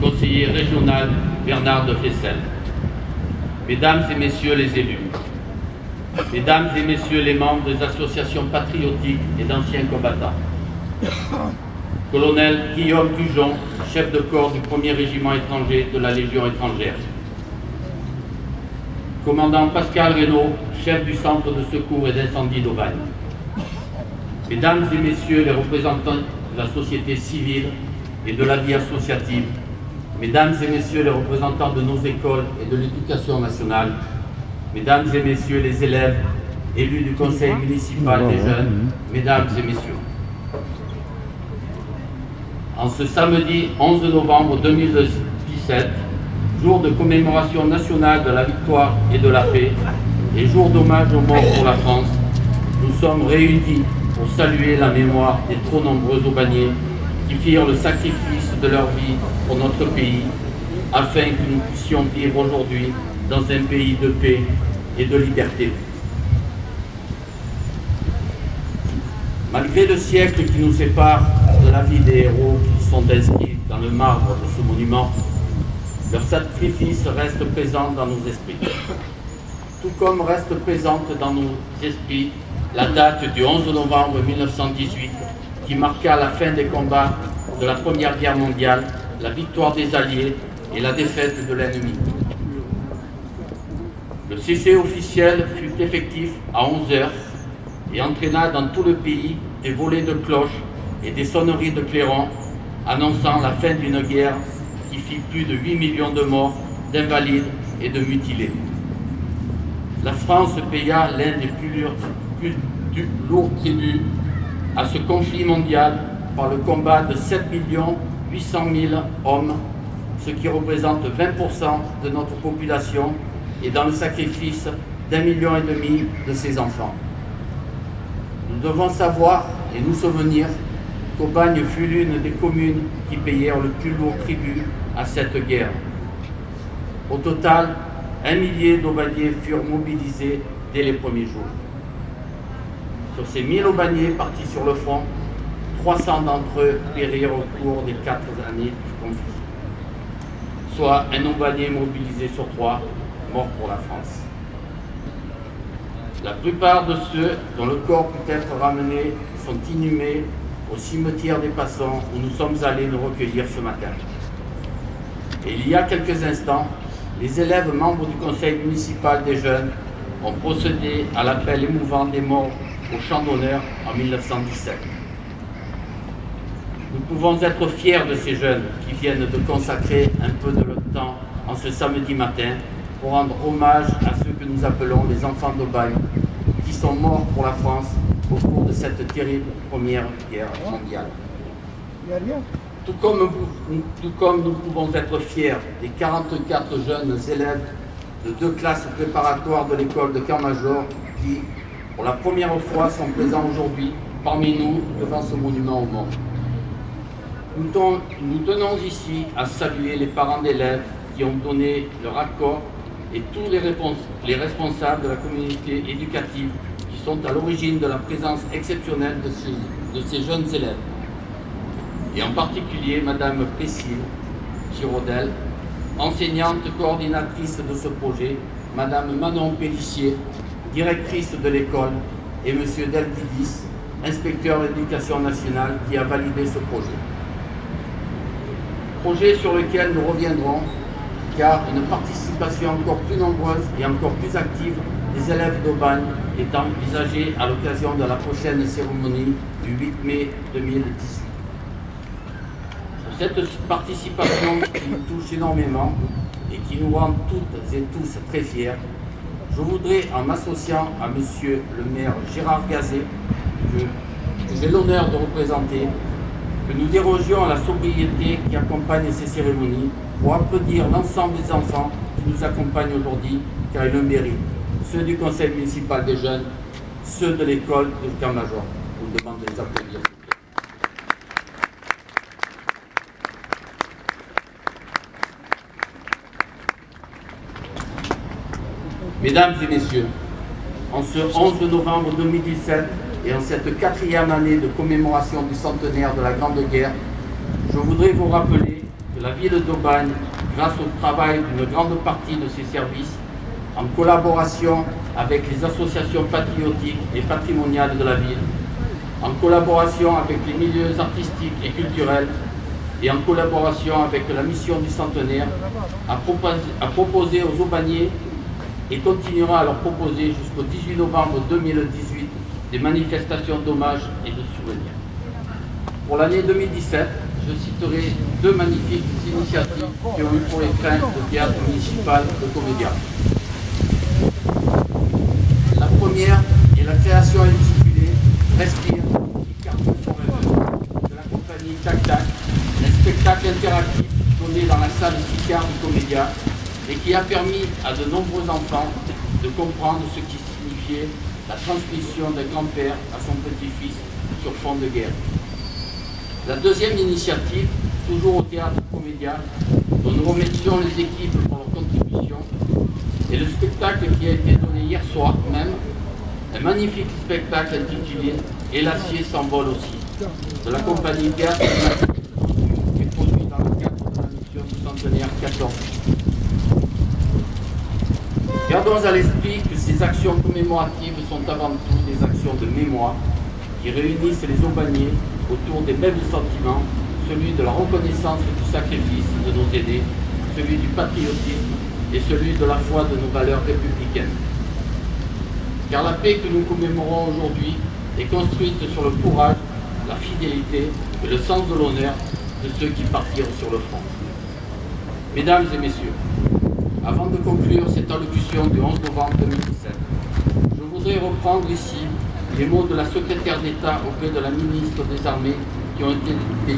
conseiller régional Bernard de Flessel, Mesdames et Messieurs les élus, Mesdames et Messieurs les membres des associations patriotiques et d'anciens combattants, Colonel Guillaume Tujon, chef de corps du 1er régiment étranger de la Légion étrangère, Commandant Pascal Reynaud, chef du centre de secours et d'incendie d'Aubagne, Mesdames et Messieurs les représentants de la société civile et de la vie associative, Mesdames et Messieurs les représentants de nos écoles et de l'éducation nationale, Mesdames et Messieurs les élèves, élus du Conseil municipal des jeunes, Mesdames et Messieurs. En ce samedi 11 novembre 2017, jour de commémoration nationale de la victoire et de la paix, et jour d'hommage aux morts pour la France, nous sommes réunis pour saluer la mémoire des trop nombreux Aubagniers qui firent le sacrifice de leur vie pour notre pays, afin que nous puissions vivre aujourd'hui dans un pays de paix et de liberté. Malgré le siècle qui nous sépare de la vie des héros qui sont inscrits dans le marbre de ce monument, leur sacrifice reste présent dans nos esprits. Tout comme reste présente dans nos esprits la date du 11 novembre 1918 qui marqua la fin des combats de la Première Guerre mondiale, la victoire des Alliés et la défaite de l'ennemi. Le cessez officiel fut effectif à 11h et entraîna dans tout le pays des volées de cloches et des sonneries de clairons annonçant la fin d'une guerre qui fit plus de 8 millions de morts, d'invalides et de mutilés. La France paya l'un des plus lourds tributs à ce conflit mondial par le combat de 7 800 000 hommes, ce qui représente 20% de notre population, et dans le sacrifice d'1,5 million de ses enfants. Nous devons savoir et nous souvenir qu'Aubagne fut l'une des communes qui payèrent le plus lourd tribut à cette guerre. Au total, 1 millier d'Aubagniers furent mobilisés dès les premiers jours. Sur ces 1000 Aubagniers partis sur le front, 300 d'entre eux périrent au cours des 4 années du conflit, soit un Aubagnier mobilisé sur 3 morts pour la France. La plupart de ceux dont le corps peut être ramené sont inhumés au cimetière des Passants où nous sommes allés nous recueillir ce matin. Et il y a quelques instants, les élèves membres du conseil municipal des jeunes ont procédé à l'appel émouvant des morts au champ d'honneur en 1917. Nous pouvons être fiers de ces jeunes qui viennent de consacrer un peu de leur temps en ce samedi matin pour rendre hommage à ceux que nous appelons les enfants d'Aubagne, qui sont morts pour la France au cours de cette terrible Première Guerre mondiale. Tout comme nous pouvons être fiers des 44 jeunes élèves de 2 classes préparatoires de l'école de Camp-Major qui, pour la première fois, sont présents aujourd'hui parmi nous devant ce monument aux morts. Nous tenons ici à saluer les parents d'élèves qui ont donné leur accord et tous les responsables de la communauté éducative qui sont à l'origine de la présence exceptionnelle de ces jeunes élèves. Et en particulier Madame Priscille Giraudel, enseignante coordinatrice de ce projet, Madame Manon Pellissier, directrice de l'école, et Monsieur Delvidis, inspecteur de l'éducation nationale, qui a validé ce projet. Projet sur lequel nous reviendrons, car une participation encore plus nombreuse et encore plus active des élèves d'Aubagne est envisagée à l'occasion de la prochaine cérémonie du 8 mai 2018. Pour cette participation qui nous touche énormément et qui nous rend toutes et tous très fiers, je voudrais, en m'associant à Monsieur le maire Gérard Gazet, que j'ai l'honneur de représenter, que nous dérogions à la sobriété qui accompagne ces cérémonies pour applaudir l'ensemble des enfants qui nous accompagnent aujourd'hui, car ils le méritent, ceux du conseil municipal des jeunes, ceux de l'école de Camp-Major. Je vous demande de les applaudir. Mesdames et messieurs, en ce 11 novembre 2017 et en cette 4e année de commémoration du centenaire de la Grande Guerre, je voudrais vous rappeler que que la ville d'Aubagne, grâce au travail d'une grande partie de ses services, en collaboration avec les associations patriotiques et patrimoniales de la ville, en collaboration avec les milieux artistiques et culturels et en collaboration avec la mission du centenaire, a proposé aux Aubagnais et continuera à leur proposer jusqu'au 18 novembre 2018 des manifestations d'hommage et de souvenirs. Pour l'année 2017, je citerai deux magnifiques initiatives qui ont eu pour écrin le théâtre municipal de Comédia. La première est la création intitulée Respire, qui cartonne forever de la compagnie Tac Tac, un spectacle interactif donné dans la salle Sicard du Comédia et qui a permis à de nombreux enfants de comprendre ce qui signifiait la transmission d'un grand-père à son petit-fils sur fond de guerre. La deuxième initiative, toujours au théâtre Comédia, dont nous remercions les équipes pour leur contribution, est le spectacle qui a été donné hier soir même, un magnifique spectacle intitulé « Et l'acier s'envole aussi » de la compagnie Théâtre qui est produit dans le cadre de la mission du centenaire 14. Gardons à l'esprit que ces actions commémoratives sont avant tout des actions de mémoire qui réunissent les Aubagnais autour des mêmes sentiments, celui de la reconnaissance du sacrifice de nos aînés, celui du patriotisme et celui de la foi de nos valeurs républicaines. Car la paix que nous commémorons aujourd'hui est construite sur le courage, la fidélité et le sens de l'honneur de ceux qui partirent sur le front. Mesdames et messieurs, avant de conclure cette allocution du 11 novembre 2017, je voudrais reprendre ici les mots de la secrétaire d'État auprès de la ministre des Armées qui ont été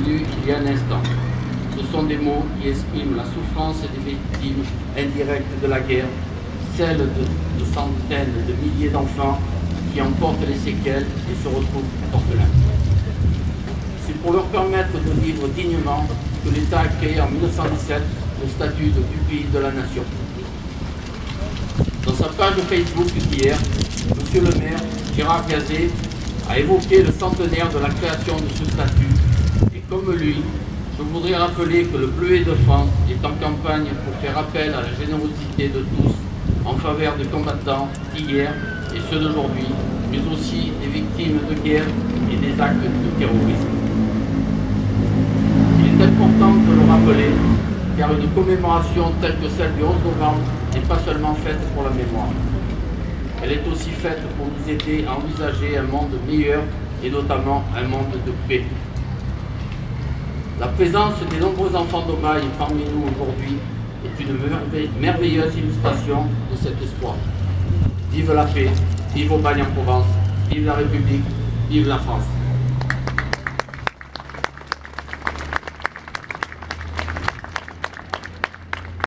lus il y a un instant. Ce sont des mots qui expriment la souffrance des victimes indirectes de la guerre, celles de centaines de milliers d'enfants qui en portent les séquelles et se retrouvent orphelins. C'est pour leur permettre de vivre dignement que l'État a créé en 1917 le statut du pays de la nation. Dans sa page Facebook d'hier, M. le maire, Gérard Gazet, a évoqué le centenaire de la création de ce statut. Et comme lui, je voudrais rappeler que le Bleuet de France est en campagne pour faire appel à la générosité de tous en faveur des combattants d'hier et ceux d'aujourd'hui, mais aussi des victimes de guerre et des actes de terrorisme. Il est important de le rappeler, car une commémoration telle que celle du 11 novembre n'est pas seulement faite pour la mémoire. Elle est aussi faite pour nous aider à envisager un monde meilleur et notamment un monde de paix. La présence des nombreux enfants d'Aubagne parmi nous aujourd'hui est une merveilleuse illustration de cet espoir. Vive la paix, vive Aubagne en Provence, vive la République, vive la France.